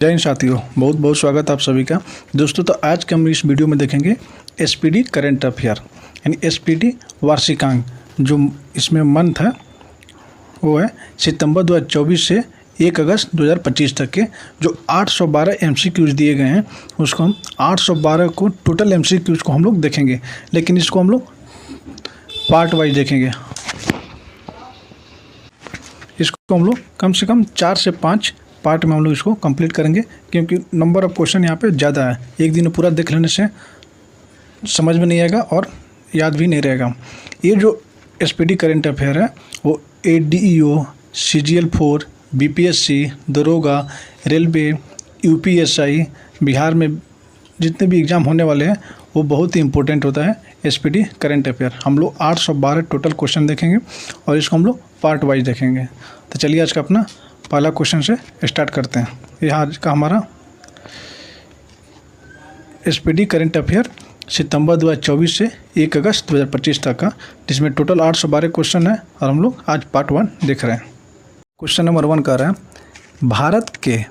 जय हिंद साथियों, बहुत बहुत स्वागत आप सभी का। दोस्तों, तो आज के हम इस वीडियो में देखेंगे एसपीडी करंट अफेयर यानी एसपीडी वार्षिकांक। जो इसमें मंथ है वो है सितंबर 2024 से 1 अगस्त 2025 तक के जो 812 एमसीक्यूज दिए गए हैं, उसको हम 812 को टोटल एमसीक्यूज को हम लोग देखेंगे, लेकिन इसको हम लोग पार्ट वाइज देखेंगे। इसको हम लोग कम से कम 4 से 5 पार्ट में हम लोग इसको कंप्लीट करेंगे, क्योंकि नंबर ऑफ क्वेश्चन यहाँ पे ज़्यादा है। एक दिन में पूरा देख लेने से समझ में नहीं आएगा और याद भी नहीं रहेगा। ये जो एसपीडी करंट अफेयर है वो एडीईओ, CGL-4, बीपीएससी, दरोगा, रेलवे, यूपीएसआई, बिहार में जितने भी एग्ज़ाम होने वाले हैं वो बहुत ही इंपॉर्टेंट होता है एसपीडी करंट अफेयर। हम लोग 812 टोटल क्वेश्चन देखेंगे और इसको हम लोग पार्ट वाइज देखेंगे। तो चलिए आज का अपना पहला क्वेश्चन से स्टार्ट करते हैं। यह आज का हमारा एसपीडी करंट अफेयर सितंबर 2024 से 1 अगस्त 2025 तक का, जिसमें टोटल 812 क्वेश्चन है और हम लोग आज पार्ट 1 देख रहे हैं। क्वेश्चन नंबर 1 कह रहा है भारत के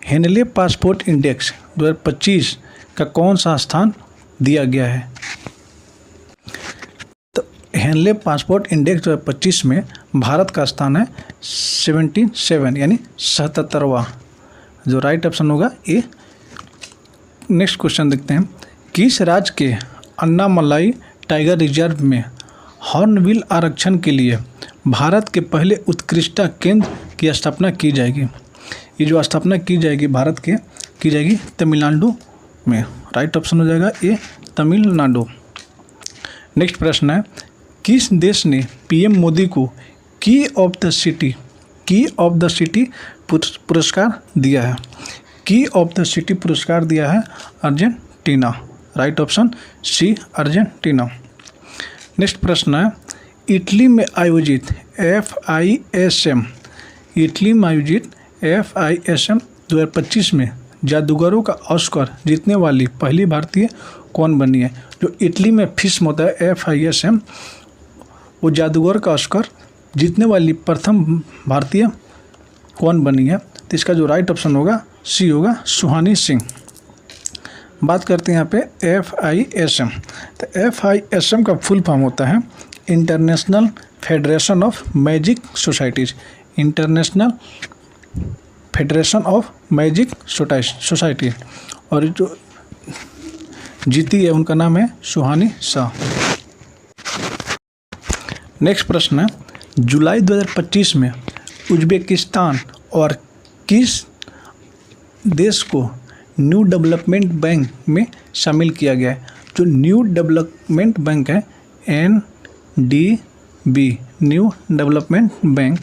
हेनले पासपोर्ट इंडेक्स 2025 का कौन सा स्थान दिया गया है। तो हेनले पासपोर्ट इंडेक्स 2025 में भारत का स्थान है 77 यानी 77वां। जो राइट ऑप्शन होगा ये। नेक्स्ट क्वेश्चन देखते हैं, किस राज्य के अन्नामलाई टाइगर रिजर्व में हॉर्नबिल आरक्षण के लिए भारत के पहले उत्कृष्टता केंद्र की स्थापना की जाएगी। ये जो स्थापना की जाएगी भारत के की जाएगी तमिलनाडु में। राइट ऑप्शन हो जाएगा ये तमिलनाडु। नेक्स्ट प्रश्न है, किस देश ने पीएम मोदी को की ऑफ द सिटी पुरस्कार दिया है। की ऑफ द सिटी पुरस्कार दिया है Argentina. Right option C Argentina. Next प्रश्न है, इटली में आयोजित FISM 2025 में जादूगरों का ऑस्कर जीतने वाली पहली भारतीय कौन बनी है। जो इटली में फिस्म होता है FISM, वो जादूगर का ऑस्कर जीतने वाली प्रथम भारतीय कौन बनी है। तो इसका जो राइट ऑप्शन होगा सी होगा सुहानी सिंह। बात करते हैं यहाँ पे FISM। तो FISM का फुल फॉर्म होता है international federation of magic societies. International federation of magic society. और जो जीती है उनका नाम है सुहानी शाह। नेक्स्ट प्रश्न है, जुलाई 2025 में उज्बेकिस्तान और किस देश को न्यू डेवलपमेंट बैंक में शामिल किया गया है। जो न्यू डेवलपमेंट बैंक है NDB, न्यू डेवलपमेंट बैंक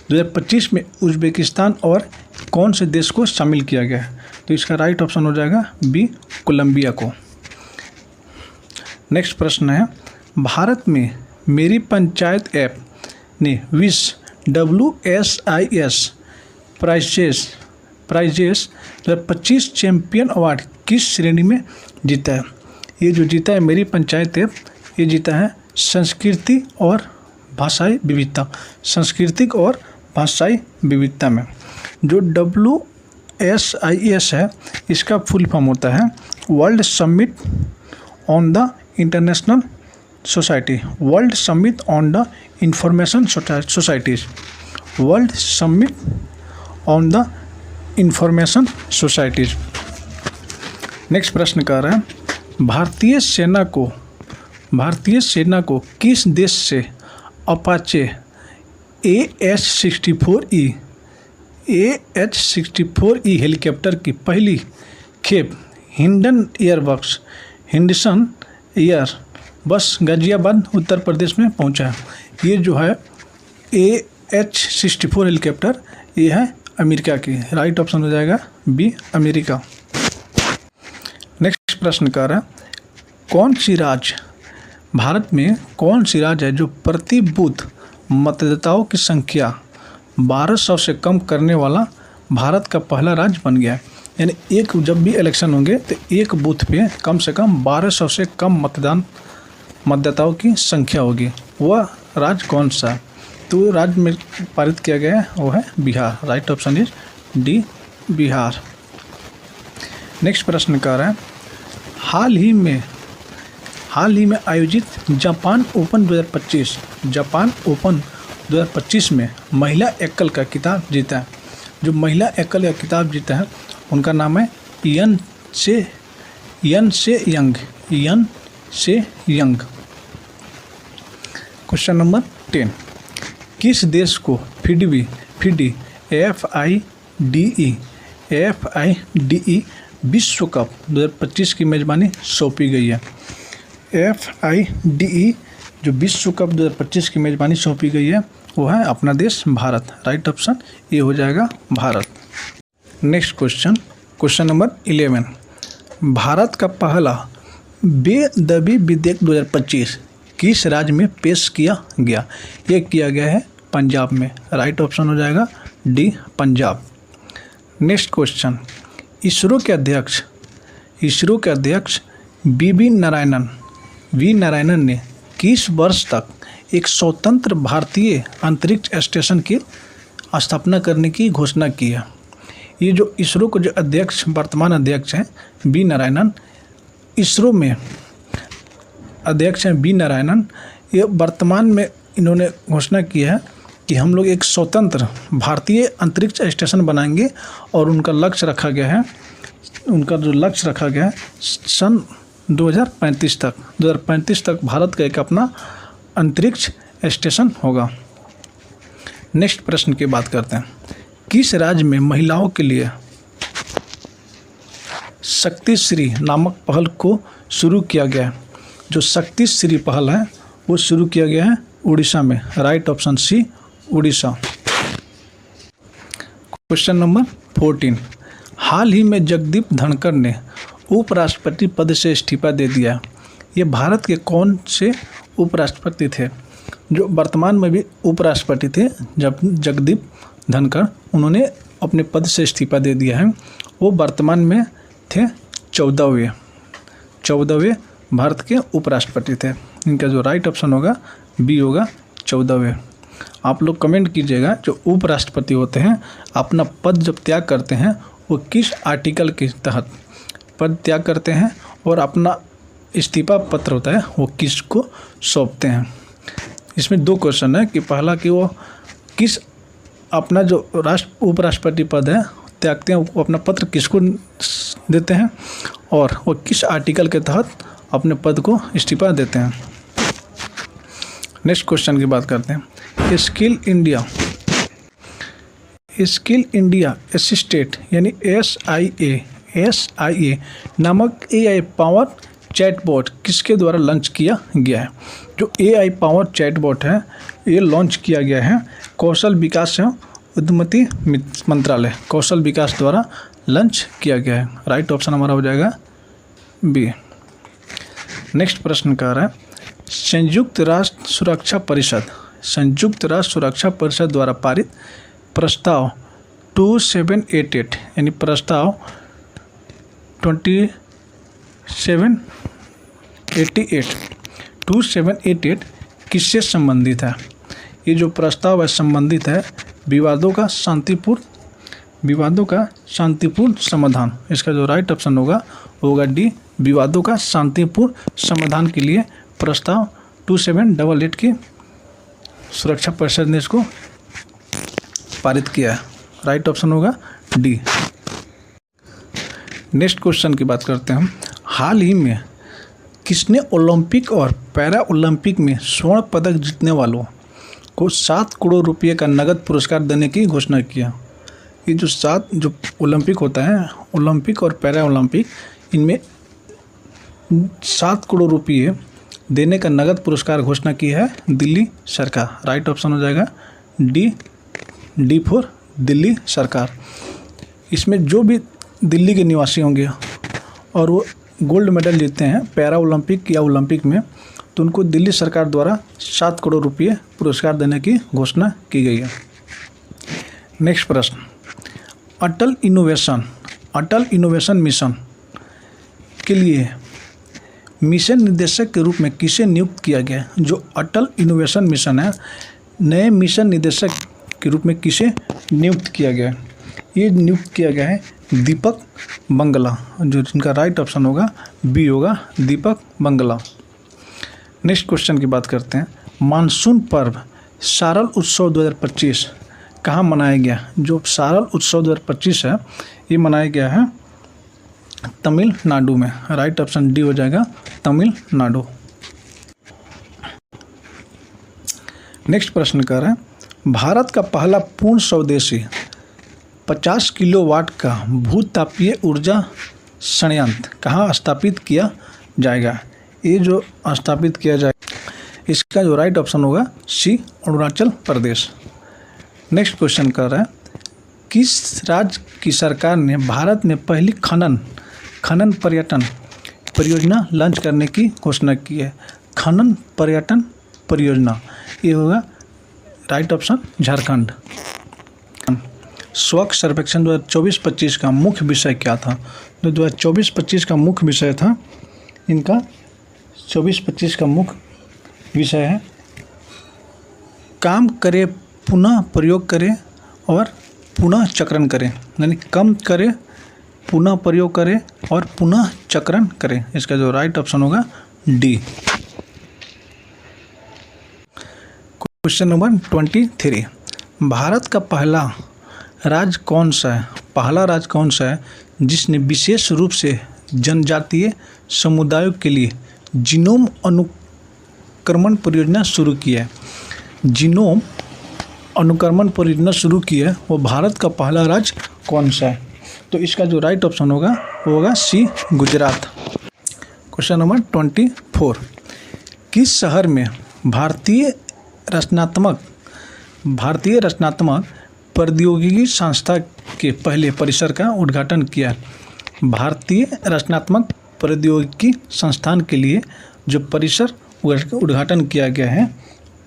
2025 में उज्बेकिस्तान और कौन से देश को शामिल किया गया है। तो इसका राइट ऑप्शन हो जाएगा बी, कोलंबिया को। नेक्स्ट प्रश्न है, भारत में मेरी पंचायत ऐप ने विश्व WSIS प्राइजेस 2025 चैम्पियन अवार्ड किस श्रेणी में जीता है। ये जो जीता है मेरी पंचायत ऐप, ये जीता है संस्कृति और भाषाई विविधता। सांस्कृतिक और भाषाई विविधता में। जो WSIS है इसका फुल फॉर्म होता है world summit on the international society. World summit on the information societies. World summit on the information societies. Next प्रश्न कर रहा है, भारतीय सेना को किस देश से अपाचे AH-64E हेलीकॉप्टर की पहली खेप हिंडसन एयर बस गाजियाबाद उत्तर प्रदेश में पहुंचा है। ये जो है AH-64 हेलीकॉप्टर ये है अमेरिका की। राइट ऑप्शन हो जाएगा बी, अमेरिका। नेक्स्ट प्रश्न कर रहा है, भारत में कौन सी राज्य है जो प्रति बूथ मतदाताओं की संख्या 1200 से कम करने वाला भारत का पहला राज्य बन गया है। यानी जब भी इलेक्शन होंगे तो एक बूथ पे कम से कम 1200 से कम मतदाताओं की संख्या होगी। वह राज्य कौन सा है। तो राज्य में पारित किया गया है वो है Bihar. Right option is D, Bihar. Next प्रश्न कह रहा है हाल ही में आयोजित जापान ओपन 2025 में महिला एकल का खिताब जीता है। जो महिला एकल का खिताब जीता है उनका नाम है यन से यंग। क्वेश्चन नंबर 10, किस देश को FIDE विश्व कप 2025 की मेज़बानी सौंपी गई है। FIDE जो विश्व कप 2025 की मेज़बानी सौंपी गई है वो है अपना देश भारत। राइट ऑप्शन ये हो जाएगा Bharat. Next question number 11, Bharat का पहला बेअदबी विधेयक 2025 किस राज्य में पेश किया गया? ये किया गया है पंजाब में। राइट ऑप्शन हो जाएगा D Punjab. Next question, ISRO के अध्यक्ष वी नारायणन ने किस वर्ष तक एक स्वतंत्र भारतीय अंतरिक्ष स्टेशन की स्थापना करने की घोषणा की है? ये जो इसरो के जो वर्तमान अध्यक्ष हैं वी नारायणन, इसरो में अध्यक्ष हैं वी नारायणन, ये वर्तमान में इन्होंने घोषणा की है कि हम लोग एक स्वतंत्र भारतीय अंतरिक्ष स्टेशन बनाएंगे और उनका जो लक्ष्य रखा गया है सन 2035 तक भारत का एक अपना अंतरिक्ष स्टेशन होगा। नेक्स्ट प्रश्न की बात करते हैं, किस राज्य में महिलाओं के लिए शक्ति श्री नामक पहल को शुरू किया गया है? जो शक्ति श्री पहल है वो शुरू किया गया है उड़ीसा में। Right option C Orissa. Question number 14, हाल ही में जगदीप धनखड़ ने उपराष्ट्रपति पद से इस्तीफा दे दिया। ये भारत के कौन से उपराष्ट्रपति थे? जो वर्तमान में भी उपराष्ट्रपति थे जब जगदीप धनखड़, उन्होंने अपने पद से इस्तीफा दे दिया है। वो वर्तमान में थे 14वें भारत के उपराष्ट्रपति थे। इनका जो राइट ऑप्शन होगा बी होगा 14वें। आप लोग कमेंट कीजिएगा जो उपराष्ट्रपति होते हैं अपना पद जब त्याग करते हैं वो किस आर्टिकल के तहत पद त्याग करते हैं और अपना इस्तीफा पत्र होता है वो किसको सौंपते हैं। इसमें दो क्वेश्चन है कि पहला कि वो किस अपना जो उपराष्ट्रपति पद है त्यागते हैं वो अपना पत्र किसको देते हैं और वो किस आर्टिकल के तहत अपने पद को इस्तीफा देते हैं। नेक्स्ट क्वेश्चन की बात करते हैं, स्किल इंडिया असिस्टेड यानी SIA नामक AI पावर चैटबॉट किसके द्वारा लॉन्च किया गया है? जो AI पावर चैटबॉट है ये लॉन्च किया गया है कौशल विकास एवं उद्यमिता मंत्रालय कौशल विकास द्वारा लॉन्च किया गया है। राइट ऑप्शन हमारा हो जाएगा बी। नेक्स्ट प्रश्न कह रहा है, संयुक्त राष्ट्र सुरक्षा परिषद द्वारा पारित प्रस्ताव 2788 यानी प्रस्ताव 2788 किससे संबंधित है? ये जो प्रस्ताव है संबंधित है विवादों का शांतिपूर्ण समाधान। इसका जो राइट ऑप्शन होगा डी, विवादों का शांतिपूर्ण समाधान के लिए प्रस्ताव 2788 की सुरक्षा परिषद ने इसको पारित किया है। राइट ऑप्शन होगा डी। नेक्स्ट क्वेश्चन की बात करते हैं हम, हाल ही में किसने ओलंपिक और पैरा ओलंपिक में स्वर्ण पदक जीतने वालों को 7 करोड़ रुपये का नगद पुरस्कार देने की घोषणा किया? ये जो ओलंपिक होता है, ओलंपिक और पैरा ओलंपिक, इनमें 7 करोड़ रुपये देने का नगद पुरस्कार घोषणा की है दिल्ली सरकार। राइट ऑप्शन हो जाएगा डी फॉर दिल्ली सरकार। इसमें जो भी दिल्ली के निवासी होंगे और वो गोल्ड मेडल जीतते हैं पैरा ओलंपिक या ओलंपिक में, तो उनको दिल्ली सरकार द्वारा 7 करोड़ रुपये पुरस्कार देने की घोषणा की गई है। नेक्स्ट प्रश्न, अटल इनोवेशन मिशन के लिए मिशन निदेशक के रूप में किसे नियुक्त किया गया? जो अटल इनोवेशन मिशन है, नए मिशन निदेशक के रूप में किसे नियुक्त किया गया? ये नियुक्त किया गया है दीपक बंगला, जो जिनका राइट ऑप्शन होगा बी होगा दीपक बंगला। नेक्स्ट क्वेश्चन की बात करते हैं। मानसून पर्व सारल उत्सव 2025 कहाँ मनाया गया? जो सारल उत्सव 2025 है ये मनाया गया है तमिलनाडु में। राइट ऑप्शन डी हो जाएगा तमिलनाडु। नेक्स्ट प्रश्न कर रहे हैं, भारत का पहला पूर्ण स्वदेशी 50 किलोवाट का भूतापीय ऊर्जा संयंत्र कहाँ स्थापित किया जाएगा? ये जो स्थापित किया जाएगा इसका जो राइट ऑप्शन होगा सी अरुणाचल प्रदेश। नेक्स्ट क्वेश्चन कर रहा है, किस राज्य की सरकार ने भारत में पहली खनन पर्यटन परियोजना लॉन्च करने की घोषणा की है? खनन पर्यटन परियोजना, ये होगा राइट ऑप्शन झारखंड। स्वच्छ सर्वेक्षण 2024-25 का मुख्य विषय क्या था? तो 2024-25 का मुख्य विषय था, इनका 24-25 का मुख्य विषय है काम करें, पुनः प्रयोग करें और पुनः चक्रण करें, यानी कम करें, पुनः प्रयोग करें और पुनः चक्रण करें। इसका जो राइट ऑप्शन होगा डी। क्वेश्चन नंबर 23, भारत का पहला राज्य कौन सा है? पहला राज्य कौन सा है जिसने विशेष रूप से जनजातीय समुदायों के लिए जीनोम अनुक्रमण परियोजना शुरू की है? जीनोम अनुक्रमण परियोजना शुरू की है, वो भारत का पहला राज्य कौन सा है? तो इसका जो राइट ऑप्शन होगा वो होगा सी गुजरात। क्वेश्चन नंबर 24, किस शहर में भारतीय रचनात्मक प्रौद्योगिकी संस्था के पहले परिसर का उद्घाटन किया? भारतीय रचनात्मक प्रौद्योगिकी संस्थान के लिए जो परिसर उद्घाटन किया गया है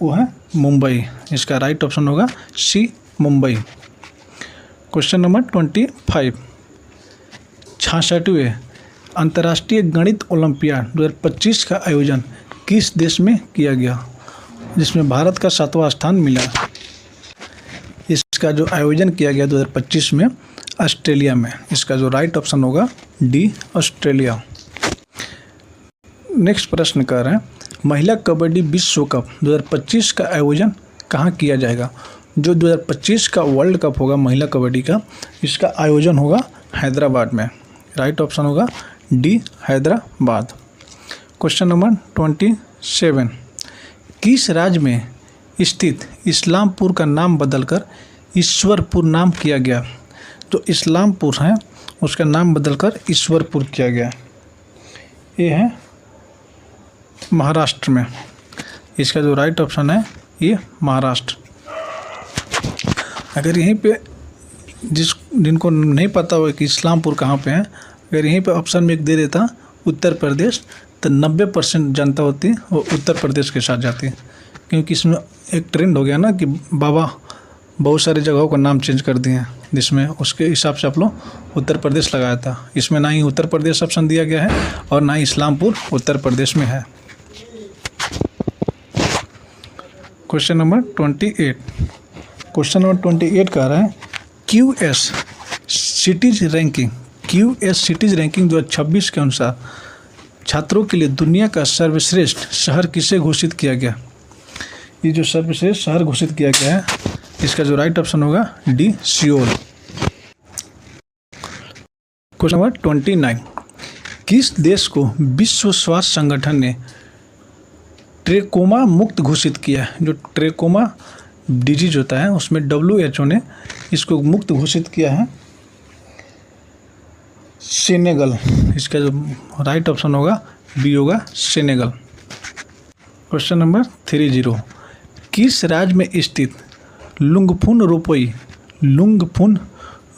वो है मुंबई। इसका राइट ऑप्शन होगा सी मुंबई। क्वेश्चन नंबर 25, 66वें अंतर्राष्ट्रीय गणित ओलंपियाड 2025 का आयोजन किस देश में किया गया, जिसमें भारत का 7वां स्थान मिला? इसका जो आयोजन किया गया 2025 में ऑस्ट्रेलिया में। इसका जो राइट ऑप्शन होगा डी ऑस्ट्रेलिया। नेक्स्ट प्रश्न कर रहे हैं, महिला कबड्डी विश्व कप 2025 का आयोजन कहाँ किया जाएगा? जो 2025 का वर्ल्ड कप होगा महिला कबड्डी का, इसका आयोजन होगा हैदराबाद में। राइट ऑप्शन होगा डी हैदराबाद। क्वेश्चन नंबर 27, किस राज्य में स्थित इस्लामपुर का नाम बदलकर ईश्वरपुर नाम किया गया? जो इस्लामपुर है उसका नाम बदलकर ईश्वरपुर किया गया। ये है महाराष्ट्र में। इसका जो राइट ऑप्शन है ये महाराष्ट्र। अगर यहीं पे जिनको नहीं पता हो कि इस्लामपुर कहाँ पे है, अगर यहीं पे ऑप्शन में एक दे देता उत्तर प्रदेश, तो 90% जनता होती वो उत्तर प्रदेश के साथ जाती, क्योंकि इसमें एक ट्रेंड हो गया ना कि बाबा बहुत सारी जगहों का नाम चेंज कर दिए हैं, जिसमें उसके हिसाब से आप लोग उत्तर प्रदेश लगाया था। इसमें ना ही उत्तर प्रदेश ऑप्शन दिया गया है और ना ही इस्लामपुर उत्तर प्रदेश में है। क्वेश्चन नंबर 28, क्वेश्चन नंबर 28 कह रहा है, QS सिटीज रैंकिंग 2026 के अनुसार छात्रों के लिए दुनिया का सर्वश्रेष्ठ शहर किसे घोषित किया गया? ये जो सर्वश्रेष्ठ शहर घोषित किया गया है, इसका जो राइट ऑप्शन होगा डी सियोल। क्वेश्चन नंबर 29, किस देश को विश्व स्वास्थ्य संगठन ने ट्रेकोमा मुक्त घोषित किया? जो ट्रेकोमा डिजीज होता है उसमें WHO ने इसको मुक्त घोषित किया है सेनेगल। इसका जो राइट ऑप्शन होगा बी होगा सेनेगल। क्वेश्चन नंबर 30, किस राज्य में स्थित लुंगफुन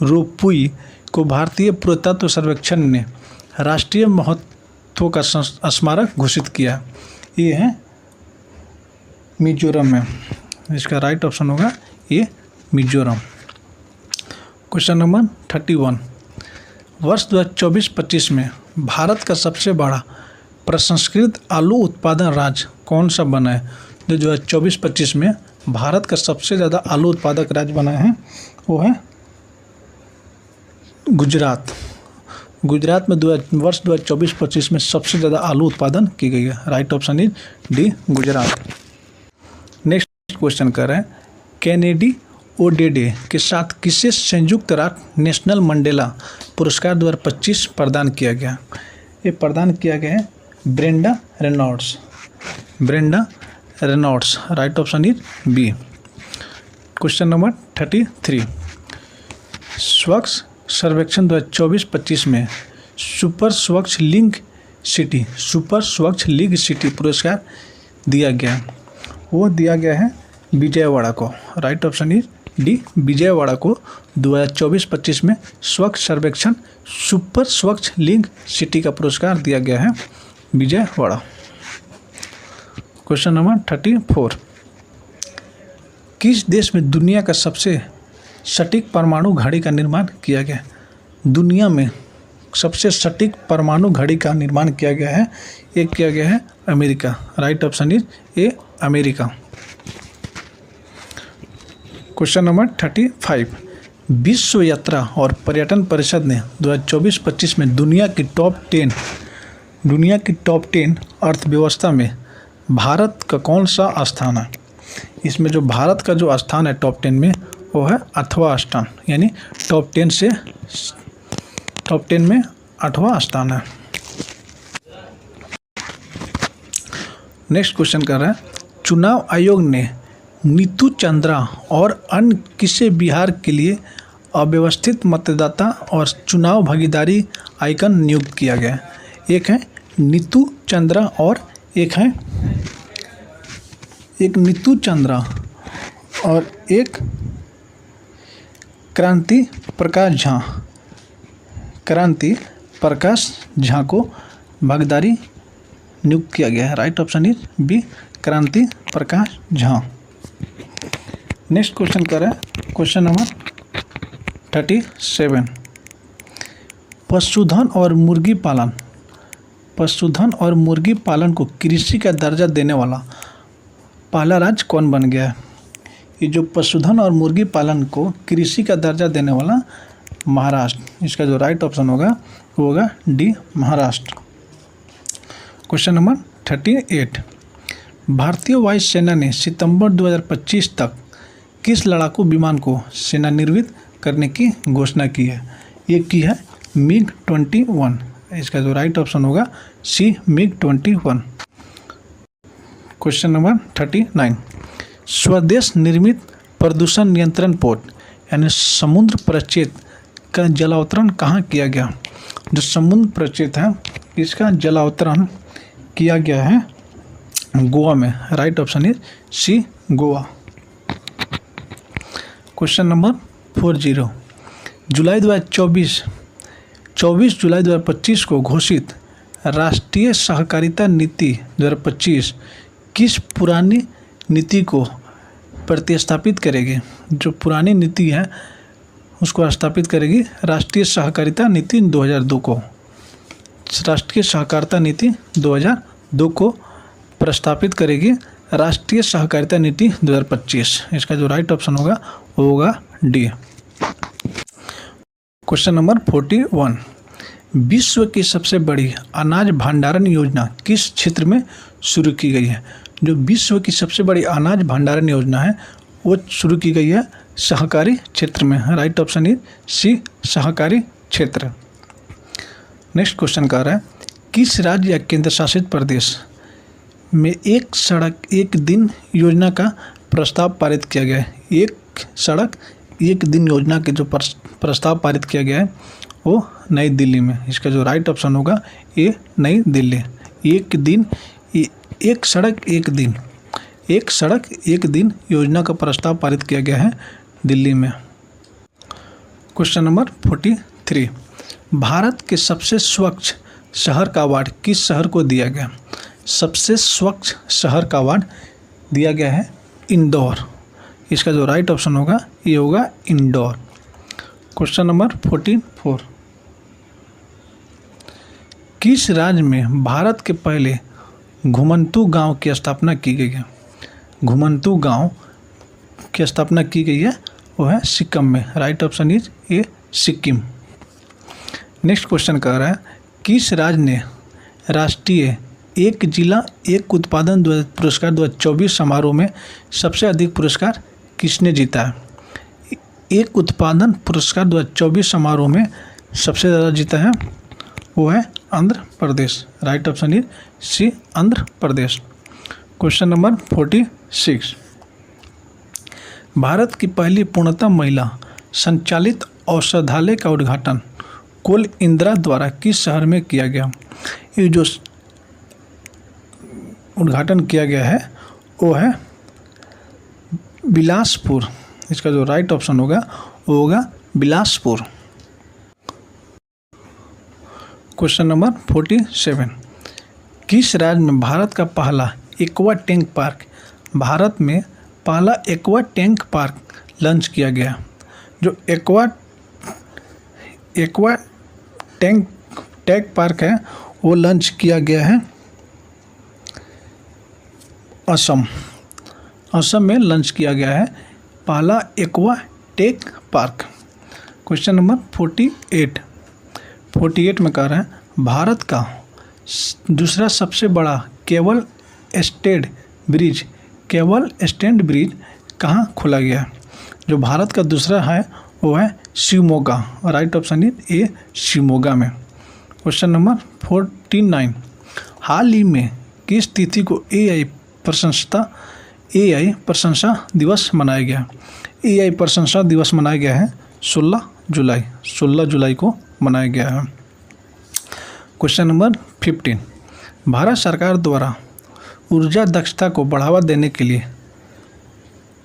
रोपुई को भारतीय पुरातत्व सर्वेक्षण ने राष्ट्रीय महत्व का स्मारक घोषित किया? ये है मिजोरम में। इसका राइट ऑप्शन होगा ये मिजोरम। क्वेश्चन नंबर 31, वर्ष 2024-25 में भारत का सबसे बड़ा प्रसंस्कृत आलू उत्पादन राज्य कौन सा बना है? जो 2024-25 में भारत का सबसे ज़्यादा आलू उत्पादक राज्य बना है वो है गुजरात। गुजरात में वर्ष 2024-25 में सबसे ज़्यादा आलू उत्पादन की गई है। Right option is D, Gujarat. Next question कर रहे हैं, कैनेडी ओडेडे के साथ किसे संयुक्त राष्ट्र नेशनल मंडेला पुरस्कार 2025 प्रदान किया गया? ये प्रदान किया गया है Brenda Reynolds. Brenda Reynolds. Right option is B. Question number 33, Swachh सर्वेक्षण 2024-25 में सुपर स्वच्छ लीग सिटी पुरस्कार दिया गया, वो दिया गया है विजयवाड़ा को। Right option is D, Vijayawada को 2024-25 में स्वच्छ सर्वेक्षण सुपर स्वच्छ लीग सिटी का पुरस्कार दिया गया है विजयवाड़ा। क्वेश्चन नंबर 34, किस देश में दुनिया का सबसे सटीक परमाणु घड़ी का निर्माण किया गया? दुनिया में सबसे सटीक परमाणु घड़ी का निर्माण किया गया है, ये किया गया है America. Right option is A, America. Question number 35, विश्व यात्रा और पर्यटन परिषद ने 2024-25 में दुनिया की टॉप 10 अर्थव्यवस्था में भारत का कौन सा स्थान है? इसमें जो भारत का जो स्थान है टॉप 10 में, वो है 8वां स्थान, यानी टॉप 10 में 8वां स्थान है। नेक्स्ट क्वेश्चन कर रहे हैं, चुनाव आयोग ने नीतू चंद्रा और अन्य किसे बिहार के लिए अव्यवस्थित मतदाता और चुनाव भागीदारी आइकन नियुक्त किया गया? एक है नीतू चंद्रा और एक नीतू चंद्रा और एक क्रांति प्रकाश झा को भागीदारी नियुक्त किया गया है। राइट ऑप्शन इज बी, क्रांति प्रकाश झा। नेक्स्ट क्वेश्चन करें, क्वेश्चन नंबर 37, पशुधन और मुर्गी पालन को कृषि का दर्जा देने वाला पहला राज्य कौन बन गया है? ये जो पशुधन और मुर्गी पालन को कृषि का दर्जा देने वाला महाराष्ट्र। इसका जो राइट ऑप्शन होगा वो होगा डी, महाराष्ट्र। क्वेश्चन नंबर 38, भारतीय वायुसेना ने सितंबर 2025 तक किस लड़ाकू विमान को सेवानिवृत्त करने की घोषणा की है? ये की है MiG-21। इसका जो राइट ऑप्शन होगा सी, MiG-21। क्वेश्चन नंबर 39, स्वदेश निर्मित प्रदूषण नियंत्रण पोत यानी समुद्र प्रचेत का जलावतरण कहाँ किया गया? जो समुद्र प्रचेत है इसका जलावतरण किया गया है गोवा में। Right option is C, Goa. Question number 40, 24 जुलाई 2025 को घोषित राष्ट्रीय सहकारिता नीति 2025 किस पुरानी नीति को प्रतिस्थापित करेगी? जो पुरानी नीति है उसको स्थापित करेगी राष्ट्रीय सहकारिता नीति 2002 को। राष्ट्रीय सहकारिता नीति 2002 को प्रस्तापित करेगी राष्ट्रीय सहकारिता नीति 2025। इसका जो राइट ऑप्शन होगा वो होगा डी। क्वेश्चन नंबर 41, विश्व की सबसे बड़ी अनाज भंडारण योजना किस क्षेत्र में शुरू की गई है? जो विश्व की सबसे बड़ी अनाज भंडारण योजना है वो शुरू की गई है सहकारी क्षेत्र में। राइट ऑप्शन इज सी, सहकारी क्षेत्र। नेक्स्ट क्वेश्चन कह रहा है, किस राज्य या केंद्र शासित प्रदेश में एक सड़क एक दिन योजना का प्रस्ताव पारित किया गया है? एक सड़क एक दिन योजना के जो प्रस्ताव पारित किया गया है वो नई दिल्ली में। इसका जो राइट ऑप्शन होगा ये नई दिल्ली। एक सड़क एक दिन योजना का प्रस्ताव पारित किया गया है दिल्ली में। क्वेश्चन नंबर 43, भारत के सबसे स्वच्छ शहर का अवार्ड किस शहर को दिया गया? सबसे स्वच्छ शहर का अवार्ड दिया गया है इंदौर। इसका जो राइट ऑप्शन होगा ये होगा इंदौर। क्वेश्चन नंबर 44, किस राज्य में भारत के पहले घुमंतू गांव की स्थापना की गई है? घुमंतू गांव की स्थापना की गई है वो है सिक्किम में। Right option is A, Sikkim. Next question कह रहा है किस राज्य ने राष्ट्रीय एक जिला एक उत्पादन पुरस्कार 2024 समारोह में सबसे अधिक पुरस्कार किसने जीता है? एक उत्पादन पुरस्कार 2024 समारोह में सबसे ज़्यादा जीता है वो है Andhra Pradesh. Right option is C, Andhra Pradesh. Question number 46, Bharat की पहली पूर्णतः महिला संचालित औषधालय का उद्घाटन कोल इंदिरा द्वारा किस शहर में किया गया? ये जो उद्घाटन किया गया है वो है बिलासपुर। इसका जो राइट ऑप्शन होगा वो होगा बिलासपुर। क्वेश्चन नंबर 47, किस राज्य में भारत का पहला एक्वा टैंक पार्क लॉन्च किया गया? जो एक्वा टैंक पार्क है वो लॉन्च किया गया है असम में लॉन्च किया गया है पहला aqua tech park. Question number 48 में कह रहे हैं भारत का दूसरा सबसे बड़ा केबल स्टैंड ब्रिज कहाँ खोला गया? जो भारत का दूसरा है वो है Shivamogga. Right option is A, Shivamogga में। क्वेश्चन नंबर 49, हाल ही में किस तिथि को AI प्रशंसा दिवस मनाया गया? AI प्रशंसा दिवस मनाया गया है 16 जुलाई को मनाया गया है। क्वेश्चन नंबर 15, भारत सरकार द्वारा ऊर्जा दक्षता को बढ़ावा देने के लिए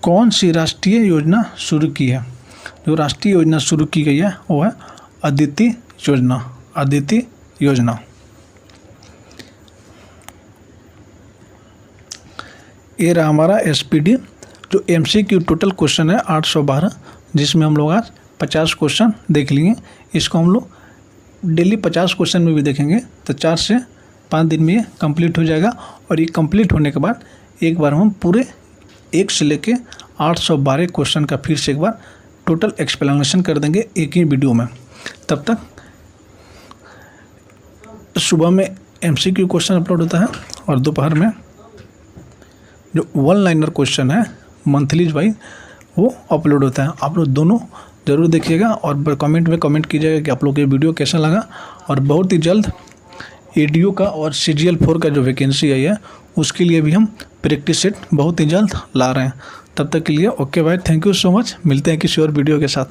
कौन सी राष्ट्रीय योजना शुरू की है? जो राष्ट्रीय योजना शुरू की गई है वो है अदिति योजना। ये रहा हमारा SPD। जो MCQ टोटल क्वेश्चन है 812, जिसमें हम लोग आज 50 क्वेश्चन देख लिए। इसको हम लोग डेली 50 क्वेश्चन में भी देखेंगे तो 4 से 5 दिन में ये कंप्लीट हो जाएगा। और ये कंप्लीट होने के बाद एक बार हम पूरे 1 से लेके 812 क्वेश्चन का फिर से एक बार टोटल एक्सप्लेनेशन कर देंगे एक ही वीडियो में। तब तक सुबह में MCQ क्वेश्चन अपलोड होता है और दोपहर में जो 1 लाइनर क्वेश्चन है मंथली वाइज वो अपलोड होता है। आप लोग दोनों ज़रूर देखिएगा और कमेंट में कमेंट कीजिएगा कि आप लोग ये वीडियो कैसा लगा। और बहुत ही जल्द ADO का और CGL 4 का जो वैकेंसी आई है उसके लिए भी हम प्रैक्टिस सेट बहुत ही जल्द ला रहे हैं। तब तक के लिए ओके भाई, थैंक यू सो मच। मिलते हैं किसी और वीडियो के साथ।